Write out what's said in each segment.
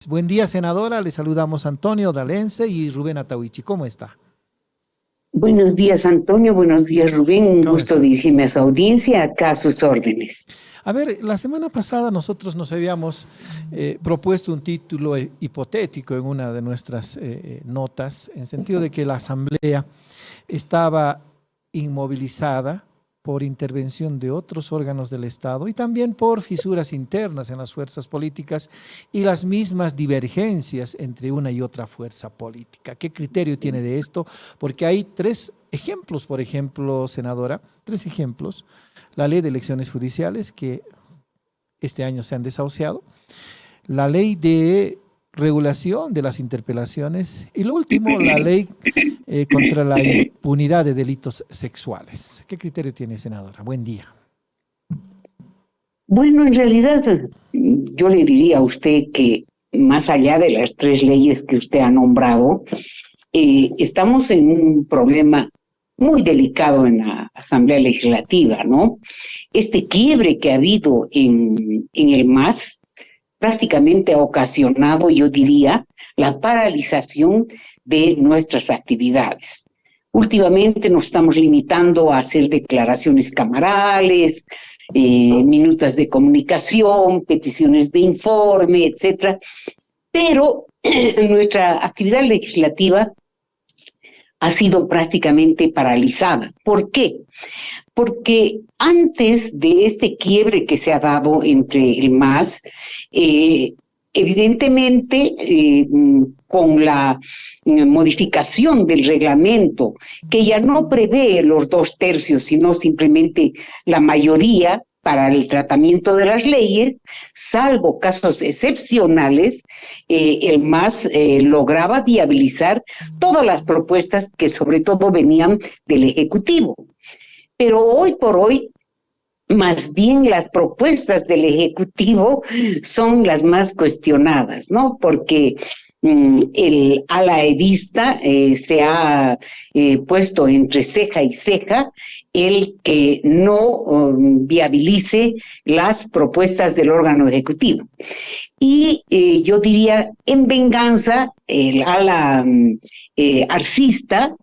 Buen día, senadora. Le saludamos Antonio Dalense y Rubén Atahuichi. ¿Cómo está? Buenos días, Antonio. Buenos días, Rubén. Un ¿Cómo gusto está? dirigirme a su audiencia. Acá a sus órdenes. A ver, la semana pasada nosotros nos habíamos propuesto un título hipotético en una de nuestras notas, en sentido de que la Asamblea estaba inmovilizada por intervención de otros órganos del Estado y también por fisuras internas en las fuerzas políticas y las mismas divergencias entre una y otra fuerza política. ¿Qué criterio tiene de esto? Porque hay tres ejemplos, por ejemplo, senadora, tres ejemplos. La ley de elecciones judiciales, que este año se han desahuciado, la ley de regulación de las interpelaciones y lo último, la ley contra la impunidad de delitos sexuales. ¿Qué criterio tiene, senadora? Buen día. Bueno, en realidad yo le diría a usted que más allá de las tres leyes que usted ha nombrado, estamos en un problema muy delicado en la Asamblea Legislativa, ¿no? Este quiebre que ha habido en el MAS prácticamente ha ocasionado, yo diría, la paralización de nuestras actividades. Últimamente nos estamos limitando a hacer declaraciones camarales, minutas de comunicación, peticiones de informe, etcétera, pero nuestra actividad legislativa ha sido prácticamente paralizada. ¿Por qué? Porque antes de este quiebre que se ha dado entre el MAS, evidentemente con la modificación del reglamento, que ya no prevé los 2/3, sino simplemente la mayoría para el tratamiento de las leyes, salvo casos excepcionales, el MAS lograba viabilizar todas las propuestas que sobre todo venían del Ejecutivo. Pero hoy por hoy, más bien las propuestas del Ejecutivo son las más cuestionadas, ¿no? Porque el ala evista se ha puesto entre ceja y ceja el que no viabilice las propuestas del órgano ejecutivo. Y yo diría, en venganza, el ala arcista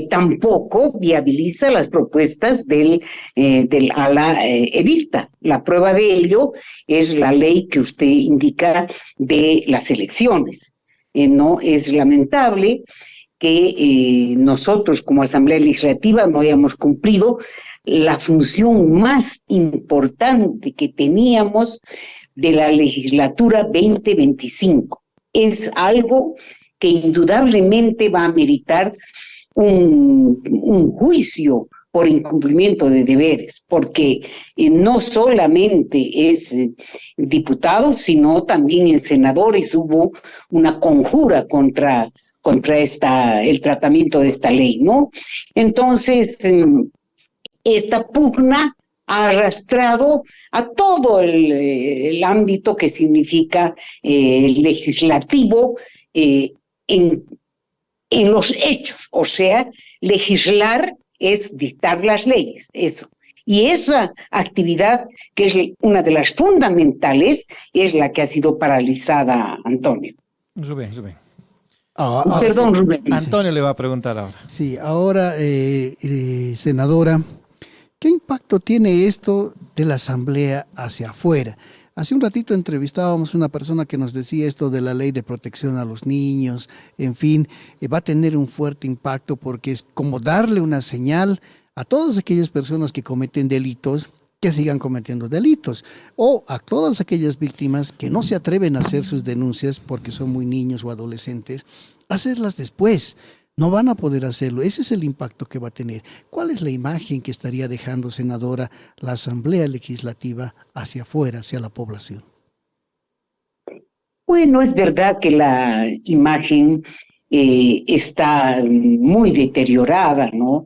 tampoco viabiliza las propuestas del ala evista. La prueba de ello es la ley que usted indica de las elecciones. No es lamentable que nosotros como Asamblea Legislativa no hayamos cumplido la función más importante que teníamos de la legislatura 2025. Es algo que indudablemente va a meritar un juicio por incumplimiento de deberes, porque no solamente es diputados, sino también en senadores hubo una conjura contra el tratamiento de esta ley, ¿no? Entonces, esta pugna ha arrastrado a todo el ámbito que significa legislativo en los hechos, o sea, legislar es dictar las leyes, eso. Y esa actividad, que es una de las fundamentales, es la que ha sido paralizada, Antonio. Rubén. Perdón, Sí. Rubén. Antonio le va a preguntar ahora. Sí, ahora, senadora, ¿qué impacto tiene esto de la Asamblea hacia afuera? Hace un ratito entrevistábamos a una persona que nos decía esto de la ley de protección a los niños, en fin, va a tener un fuerte impacto porque es como darle una señal a todas aquellas personas que cometen delitos, que sigan cometiendo delitos, o a todas aquellas víctimas que no se atreven a hacer sus denuncias porque son muy niños o adolescentes, hacerlas después. No van a poder hacerlo. Ese es el impacto que va a tener. ¿Cuál es la imagen que estaría dejando, senadora, la Asamblea Legislativa hacia afuera, hacia la población? Bueno, es verdad que la imagen está muy deteriorada, ¿no?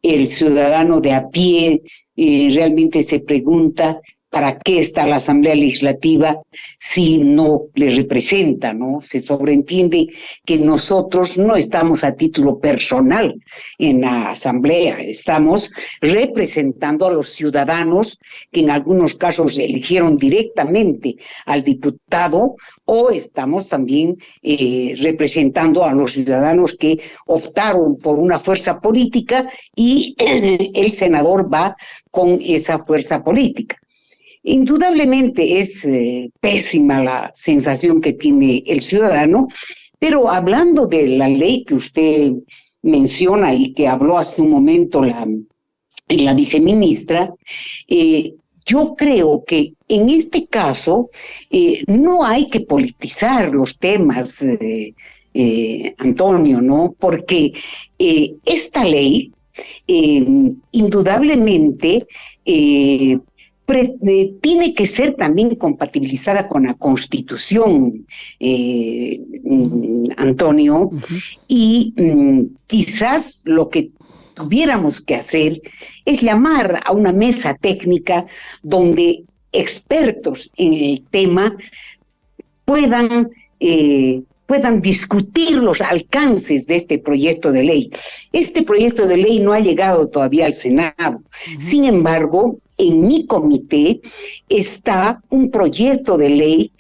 El ciudadano de a pie realmente se pregunta ¿para qué está la Asamblea Legislativa si no le representa, ¿no? Se sobreentiende que nosotros no estamos a título personal en la Asamblea, estamos representando a los ciudadanos que en algunos casos eligieron directamente al diputado, o estamos también representando a los ciudadanos que optaron por una fuerza política y el senador va con esa fuerza política. Indudablemente es pésima la sensación que tiene el ciudadano, pero hablando de la ley que usted menciona y que habló hace un momento la viceministra, yo creo que en este caso no hay que politizar los temas, Antonio, ¿no? Porque esta ley indudablemente tiene que ser también compatibilizada con la Constitución, Antonio, y quizás lo que tuviéramos que hacer es llamar a una mesa técnica donde expertos en el tema puedan discutir los alcances de este proyecto de ley. Este proyecto de ley no ha llegado todavía al Senado. Sin embargo, en mi comité está un proyecto de ley,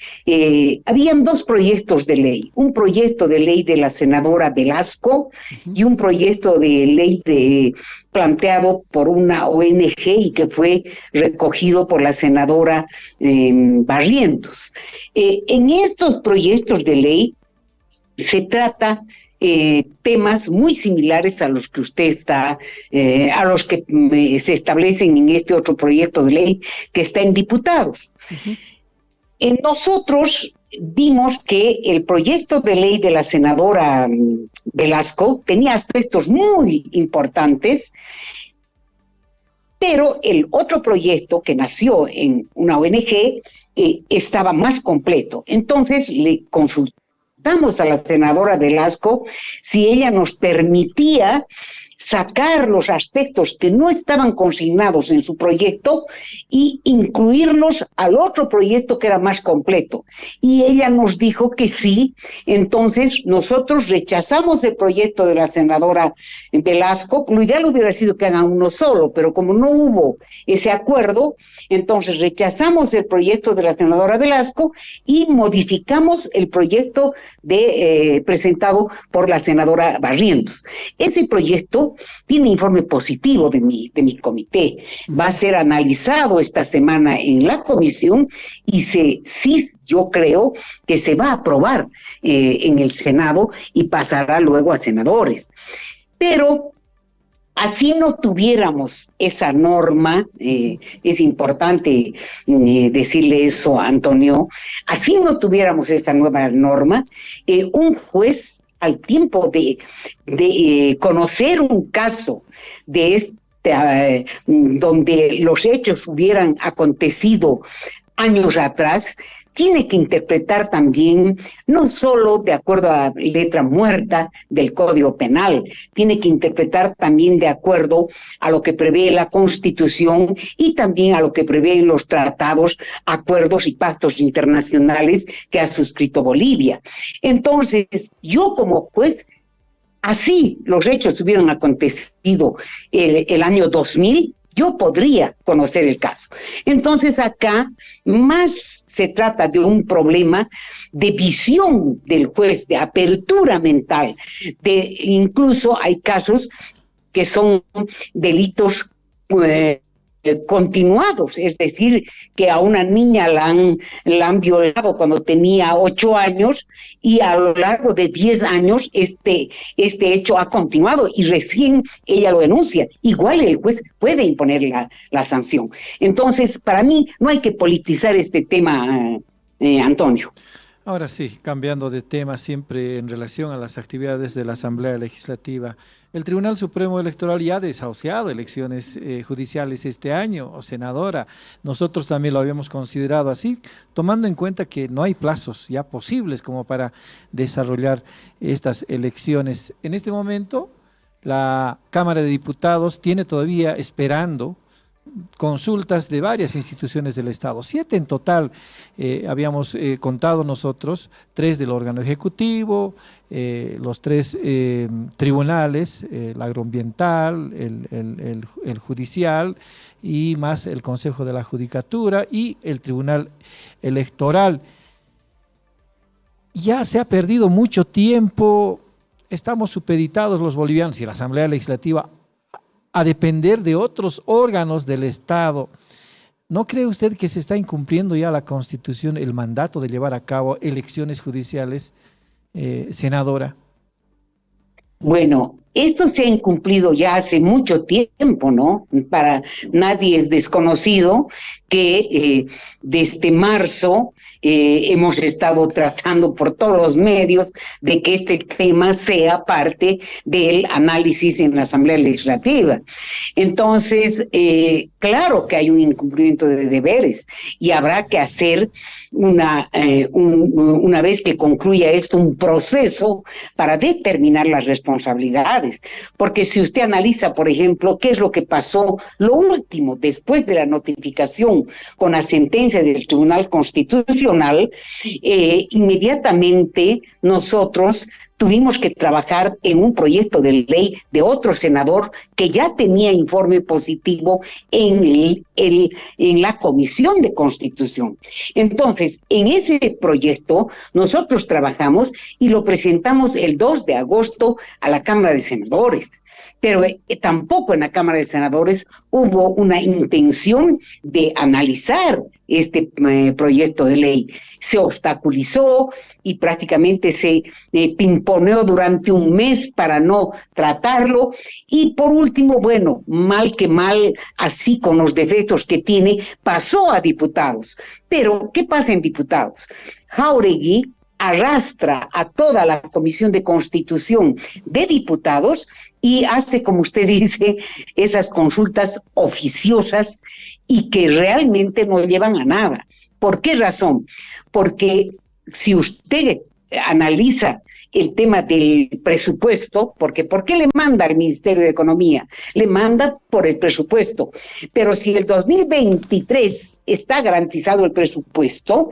habían dos proyectos de ley, un proyecto de ley de la senadora Velasco y un proyecto de ley planteado por una ONG y que fue recogido por la senadora Barrientos. En estos proyectos de ley se trata temas muy similares a los que usted está, a los que se establecen en este otro proyecto de ley que está en diputados. Nosotros vimos que el proyecto de ley de la senadora Velasco tenía aspectos muy importantes, pero el otro proyecto que nació en una ONG estaba más completo. Entonces le consultamos a la senadora Velasco si ella nos permitía sacar los aspectos que no estaban consignados en su proyecto y incluirlos al otro proyecto que era más completo. Y ella nos dijo que sí. Entonces nosotros rechazamos el proyecto de la senadora Velasco. Lo ideal hubiera sido que hagan uno solo, pero como no hubo ese acuerdo, entonces rechazamos el proyecto de la senadora Velasco y modificamos el proyecto presentado por la senadora Barrientos. Ese proyecto tiene informe positivo de mi comité. Va a ser analizado esta semana en la comisión y sí, yo creo que se va a aprobar en el Senado y pasará luego a senadores. Pero así no tuviéramos esa norma, es importante decirle eso a Antonio, así no tuviéramos esta nueva norma, un juez al tiempo de conocer un caso de donde los hechos hubieran acontecido años atrás, tiene que interpretar también, no solo de acuerdo a la letra muerta del Código Penal, tiene que interpretar también de acuerdo a lo que prevé la Constitución y también a lo que prevén los tratados, acuerdos y pactos internacionales que ha suscrito Bolivia. Entonces, yo como juez, así los hechos hubieran acontecido el año 2000, yo podría conocer el caso. Entonces acá más se trata de un problema de visión del juez, de apertura mental. Incluso hay casos que son delitos continuados, es decir, que a una niña la han violado cuando tenía 8 años y a lo largo de 10 años este hecho ha continuado y recién ella lo denuncia. Igual el juez puede imponer la sanción. Entonces, para mí no hay que politizar este tema, Antonio. Ahora sí, cambiando de tema, siempre en relación a las actividades de la Asamblea Legislativa, el Tribunal Supremo Electoral ya ha desahuciado elecciones judiciales este año, o senadora. Nosotros también lo habíamos considerado así, tomando en cuenta que no hay plazos ya posibles como para desarrollar estas elecciones. En este momento, la Cámara de Diputados tiene todavía esperando consultas de varias instituciones del Estado, 7 en total, habíamos contado nosotros, 3 del órgano ejecutivo, los 3 tribunales, el agroambiental, el judicial y más el Consejo de la Judicatura y el Tribunal Electoral. Ya se ha perdido mucho tiempo, estamos supeditados los bolivianos y la Asamblea Legislativa a depender de otros órganos del Estado. ¿No cree usted que se está incumpliendo ya la Constitución, el mandato de llevar a cabo elecciones judiciales, senadora? Bueno, esto se ha incumplido ya hace mucho tiempo, ¿no? Para nadie es desconocido que desde marzo hemos estado tratando por todos los medios de que este tema sea parte del análisis en la Asamblea Legislativa. Entonces, claro que hay un incumplimiento de deberes y habrá que hacer una vez que concluya esto, un proceso para determinar las responsabilidades. Porque si usted analiza, por ejemplo, qué es lo que pasó, lo último, después de la notificación con la sentencia del Tribunal Constitucional, inmediatamente nosotros tuvimos que trabajar en un proyecto de ley de otro senador que ya tenía informe positivo en la Comisión de Constitución. Entonces, en ese proyecto nosotros trabajamos y lo presentamos el 2 de agosto a la Cámara de Senadores. Pero tampoco en la Cámara de Senadores hubo una intención de analizar este proyecto de ley. Se obstaculizó y prácticamente se pimponeó durante un mes para no tratarlo. Y por último, bueno, mal que mal, así con los defectos que tiene, pasó a diputados. Pero, ¿qué pasa en diputados? Jáuregui arrastra a toda la Comisión de Constitución de Diputados y hace, como usted dice, esas consultas oficiosas y que realmente no llevan a nada. ¿Por qué razón? Porque si usted analiza el tema del presupuesto, porque ¿por qué le manda al Ministerio de Economía? Le manda por el presupuesto. Pero si el 2023 está garantizado el presupuesto,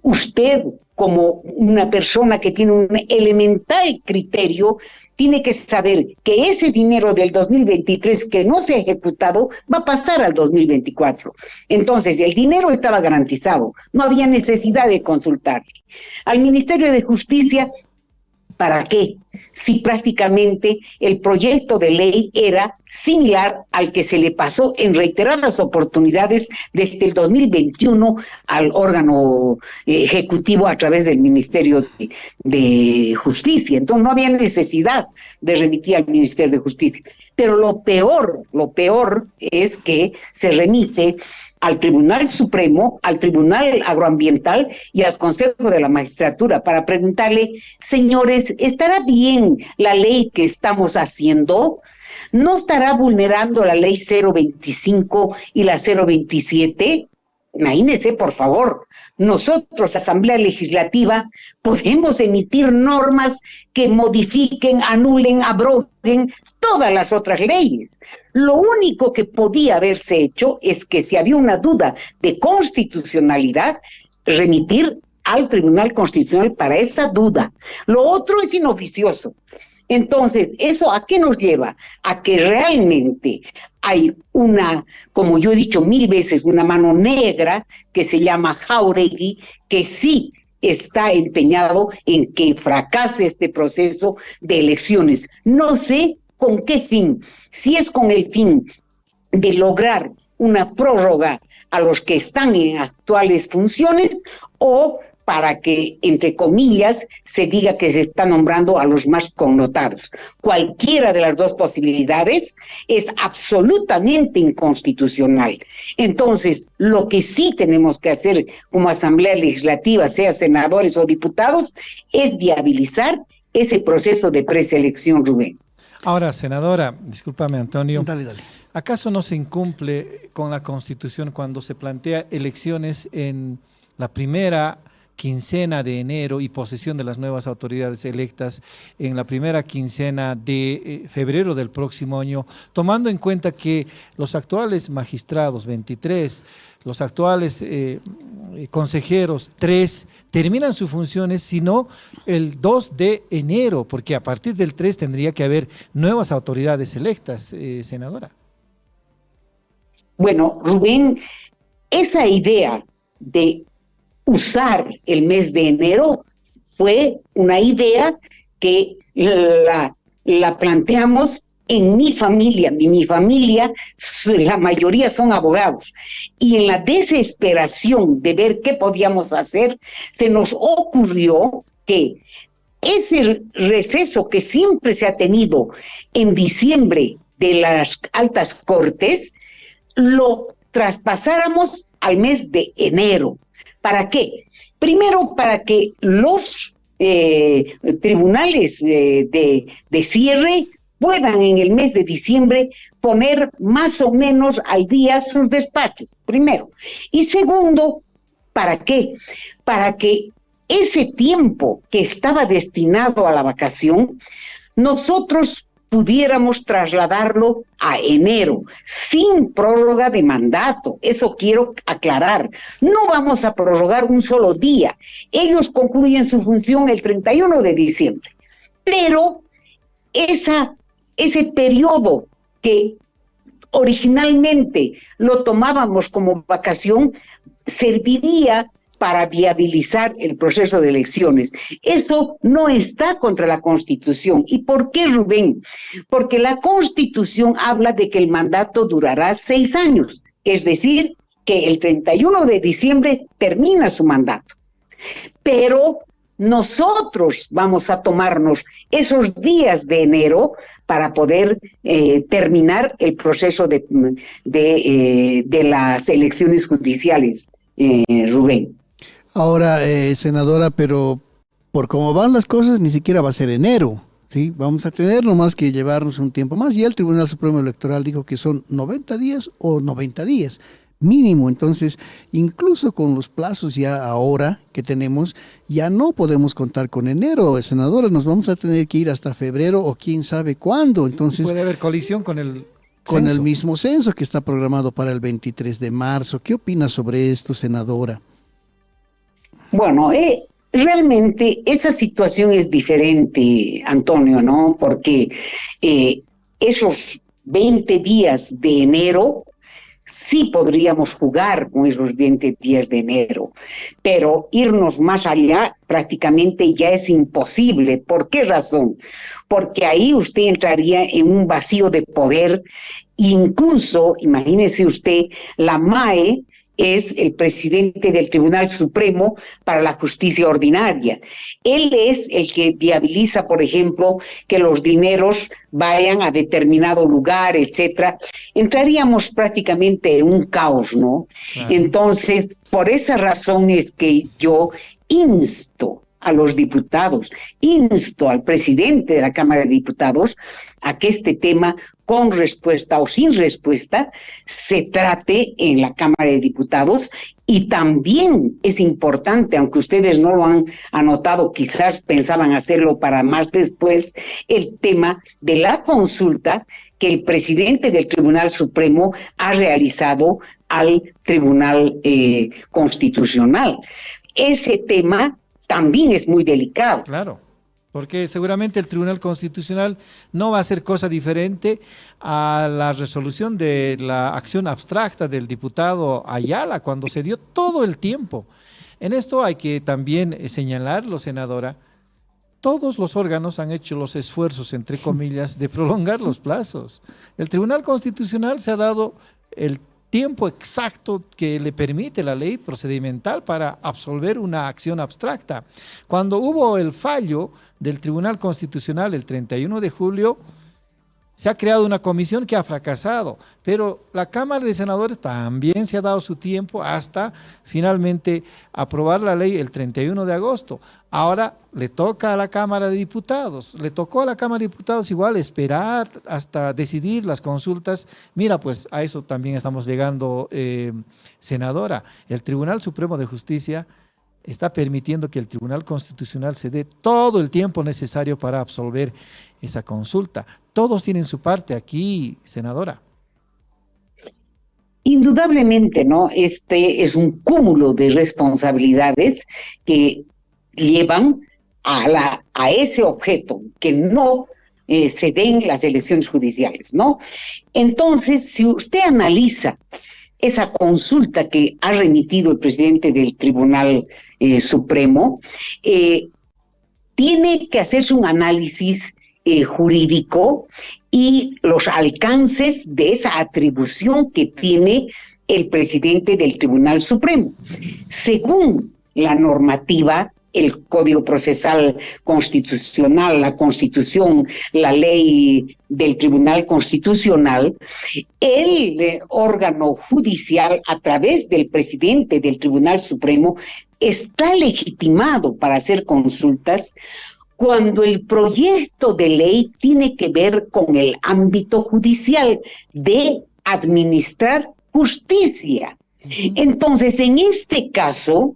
usted, como una persona que tiene un elemental criterio, tiene que saber que ese dinero del 2023 que no se ha ejecutado va a pasar al 2024. Entonces, el dinero estaba garantizado, no había necesidad de consultarle. Al Ministerio de Justicia, ¿para qué? Si prácticamente el proyecto de ley era similar al que se le pasó en reiteradas oportunidades desde el 2021 al órgano ejecutivo a través del Ministerio de Justicia. Entonces no había necesidad de remitir al Ministerio de Justicia. Pero lo peor es que se remite al Tribunal Supremo, al Tribunal Agroambiental y al Consejo de la Magistratura para preguntarle, señores, ¿estará bien la ley que estamos haciendo? ¿No estará vulnerando la ley 025 y la 027? Imagínense, por favor, nosotros, Asamblea Legislativa, podemos emitir normas que modifiquen, anulen, abroguen todas las otras leyes. Lo único que podía haberse hecho es que si había una duda de constitucionalidad, remitir al Tribunal Constitucional para esa duda. Lo otro es inoficioso. Entonces, ¿eso a qué nos lleva? A que realmente hay una, como yo he dicho 1000 veces, una mano negra que se llama Jáuregui, que sí está empeñado en que fracase este proceso de elecciones. No sé con qué fin, si es con el fin de lograr una prórroga a los que están en actuales funciones o para que, entre comillas, se diga que se está nombrando a los más connotados. Cualquiera de las dos posibilidades es absolutamente inconstitucional. Entonces, lo que sí tenemos que hacer como Asamblea Legislativa, sea senadores o diputados, es viabilizar ese proceso de preselección, Rubén. Ahora, senadora, discúlpame, Antonio. Dale. ¿Acaso no se incumple con la Constitución cuando se plantea elecciones en la primera quincena de enero y posesión de las nuevas autoridades electas en la primera quincena de febrero del próximo año, tomando en cuenta que los actuales magistrados, 23, los actuales consejeros, 3, terminan sus funciones, sino el 2 de enero, porque a partir del 3 tendría que haber nuevas autoridades electas, senadora. Bueno, Rubén, esa idea de usar el mes de enero fue una idea que la planteamos en mi familia. Mi familia, la mayoría son abogados, y en la desesperación de ver qué podíamos hacer, se nos ocurrió que ese receso que siempre se ha tenido en diciembre de las altas cortes, lo traspasáramos al mes de enero. ¿Para qué? Primero, para que los tribunales de cierre puedan en el mes de diciembre poner más o menos al día sus despachos, primero. Y segundo, ¿para qué? Para que ese tiempo que estaba destinado a la vacación, nosotros pudiéramos trasladarlo a enero, sin prórroga de mandato. Eso quiero aclarar. No vamos a prorrogar un solo día. Ellos concluyen su función el 31 de diciembre. Pero ese periodo que originalmente lo tomábamos como vacación, serviría para viabilizar el proceso de elecciones. Eso no está contra la Constitución. ¿Y por qué, Rubén? Porque la Constitución habla de que el mandato durará 6 años, es decir, que el 31 de diciembre termina su mandato. Pero nosotros vamos a tomarnos esos días de enero para poder terminar el proceso de las elecciones judiciales, Rubén. Ahora, senadora, pero por cómo van las cosas, ni siquiera va a ser enero, ¿sí? Vamos a tener nomás que llevarnos un tiempo más. Y el Tribunal Supremo Electoral dijo que son 90 días o 90 días mínimo. Entonces, incluso con los plazos ya ahora que tenemos, ya no podemos contar con enero, senadora. Nos vamos a tener que ir hasta febrero o quién sabe cuándo. Entonces, puede haber colisión con el con censo. El mismo censo que está programado para el 23 de marzo. ¿Qué opina sobre esto, senadora? Bueno, realmente esa situación es diferente, Antonio, ¿no? Porque esos 20 días de enero, sí podríamos jugar con esos 20 días de enero, pero irnos más allá prácticamente ya es imposible. ¿Por qué razón? Porque ahí usted entraría en un vacío de poder. Incluso, imagínese usted, la MAE es el presidente del Tribunal Supremo para la Justicia Ordinaria. Él es el que viabiliza, por ejemplo, que los dineros vayan a determinado lugar, etcétera. Entraríamos prácticamente en un caos, ¿no? Claro. Entonces, por esa razón es que yo insto a los diputados, insto al presidente de la Cámara de Diputados a que este tema, con respuesta o sin respuesta, se trate en la Cámara de Diputados. Y también es importante, aunque ustedes no lo han anotado, quizás pensaban hacerlo para más después, el tema de la consulta que el presidente del Tribunal Supremo ha realizado al Tribunal Constitucional. Ese tema también es muy delicado. Claro, porque seguramente el Tribunal Constitucional no va a hacer cosa diferente a la resolución de la acción abstracta del diputado Ayala cuando se dio todo el tiempo. En esto hay que también señalarlo, senadora, todos los órganos han hecho los esfuerzos, entre comillas, de prolongar los plazos. El Tribunal Constitucional se ha dado el tiempo exacto que le permite la ley procedimental para absolver una acción abstracta. Cuando hubo el fallo del Tribunal Constitucional el 31 de julio, se ha creado una comisión que ha fracasado, pero la Cámara de Senadores también se ha dado su tiempo hasta finalmente aprobar la ley el 31 de agosto. Ahora le toca a la Cámara de Diputados, le tocó a la Cámara de Diputados igual esperar hasta decidir las consultas. Mira, pues a eso también estamos llegando, senadora. El Tribunal Supremo de Justicia está permitiendo que el Tribunal Constitucional se dé todo el tiempo necesario para absolver esa consulta. Todos tienen su parte aquí, senadora. Indudablemente, ¿no? Este es un cúmulo de responsabilidades que llevan a ese objeto, que no se den las elecciones judiciales, ¿no? Entonces, si usted analiza esa consulta que ha remitido el presidente del Tribunal Supremo, tiene que hacerse un análisis jurídico y los alcances de esa atribución que tiene el presidente del Tribunal Supremo. Según la normativa, el Código Procesal Constitucional, la Constitución, la ley del Tribunal Constitucional, el órgano judicial, a través del presidente del Tribunal Supremo, está legitimado para hacer consultas cuando el proyecto de ley tiene que ver con el ámbito judicial de administrar justicia. Entonces, en este caso,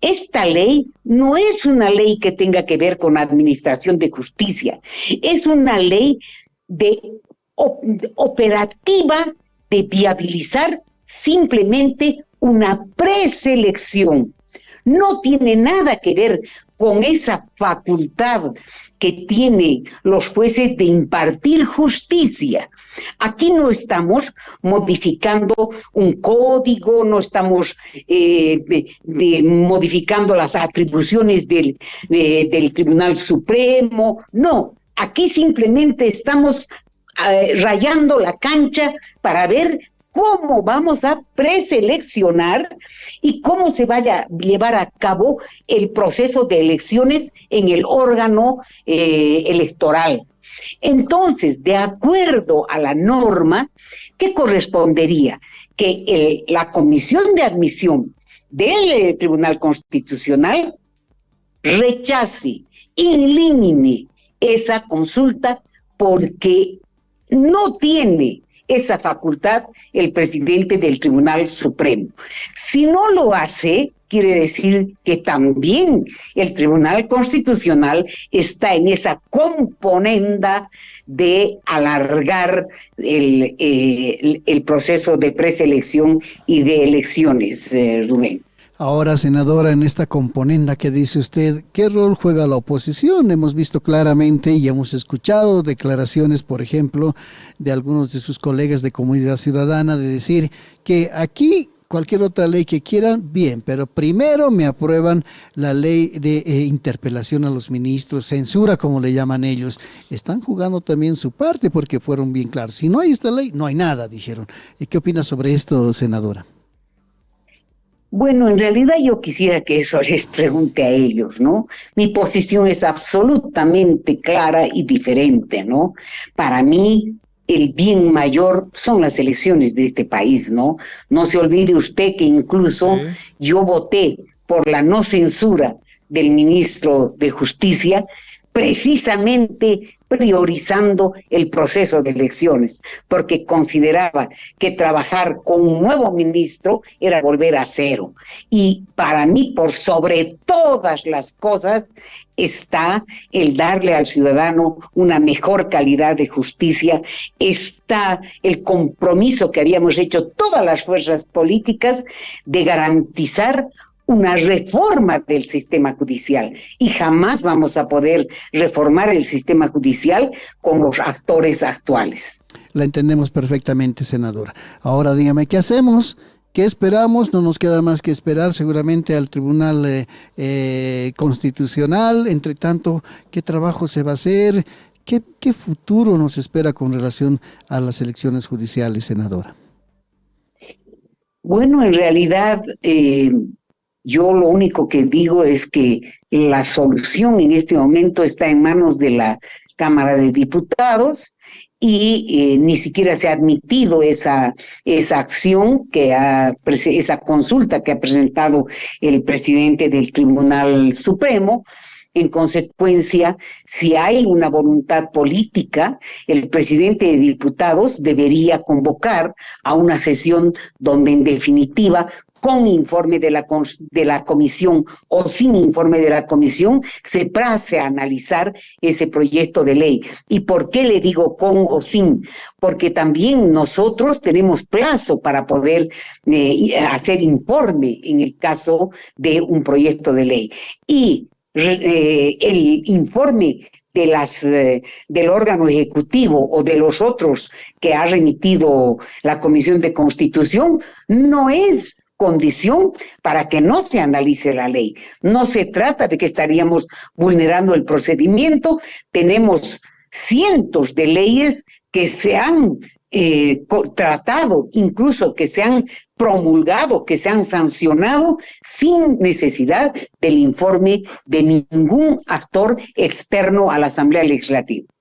esta ley no es una ley que tenga que ver con administración de justicia, es una ley operativa de viabilizar simplemente una preselección. No tiene nada que ver con esa facultad que tienen los jueces de impartir justicia. Aquí no estamos modificando un código, no estamos modificando las atribuciones del Tribunal Supremo, no. Aquí simplemente estamos rayando la cancha para ver cómo vamos a preseleccionar y cómo se vaya a llevar a cabo el proceso de elecciones en el órgano electoral. Entonces, de acuerdo a la norma, ¿qué correspondería? Que la comisión de admisión del Tribunal Constitucional rechace, elimine esa consulta porque no tiene esa facultad el presidente del Tribunal Supremo. Si no lo hace, quiere decir que también el Tribunal Constitucional está en esa componenda de alargar el proceso de preselección y de elecciones, Rubén. Ahora, senadora, en esta componenda que dice usted, ¿qué rol juega la oposición? Hemos visto claramente y hemos escuchado declaraciones, por ejemplo, de algunos de sus colegas de Comunidad Ciudadana de decir que aquí cualquier otra ley que quieran, bien, pero primero me aprueban la ley de interpelación a los ministros, censura como le llaman ellos. Están jugando también su parte porque fueron bien claros. Si no hay esta ley, no hay nada, dijeron. ¿Y qué opina sobre esto, senadora? Bueno, en realidad yo quisiera que eso les pregunte a ellos, ¿no? Mi posición es absolutamente clara y diferente, ¿no? Para mí, el bien mayor son las elecciones de este país, ¿no? No se olvide usted que incluso yo voté por la no censura del ministro de Justicia, precisamente priorizando el proceso de elecciones, porque consideraba que trabajar con un nuevo ministro era volver a cero. Y para mí, por sobre todas las cosas, está el darle al ciudadano una mejor calidad de justicia, está el compromiso que habíamos hecho todas las fuerzas políticas de garantizar una reforma del sistema judicial y jamás vamos a poder reformar el sistema judicial con los actores actuales. La entendemos perfectamente, senadora. Ahora dígame, ¿qué hacemos? ¿Qué esperamos? No nos queda más que esperar seguramente al Tribunal Constitucional. Entre tanto, ¿qué trabajo se va a hacer? ¿Qué futuro nos espera con relación a las elecciones judiciales, senadora? Bueno, en realidad yo lo único que digo es que la solución en este momento está en manos de la Cámara de Diputados y ni siquiera se ha admitido esa acción, esa consulta que ha presentado el presidente del Tribunal Supremo, En consecuencia, si hay una voluntad política, el presidente de diputados debería convocar a una sesión donde en definitiva, con informe de la comisión o sin informe de la comisión, se pase a analizar ese proyecto de ley. ¿Y por qué le digo con o sin? Porque también nosotros tenemos plazo para poder hacer informe en el caso de un proyecto de ley. Y el informe del órgano ejecutivo o de los otros que ha remitido la Comisión de Constitución no es condición para que no se analice la ley. No se trata de que estaríamos vulnerando el procedimiento. Tenemos cientos de leyes que se han tratado, incluso que se han promulgado, que se han sancionado sin necesidad del informe de ningún actor externo a la Asamblea Legislativa.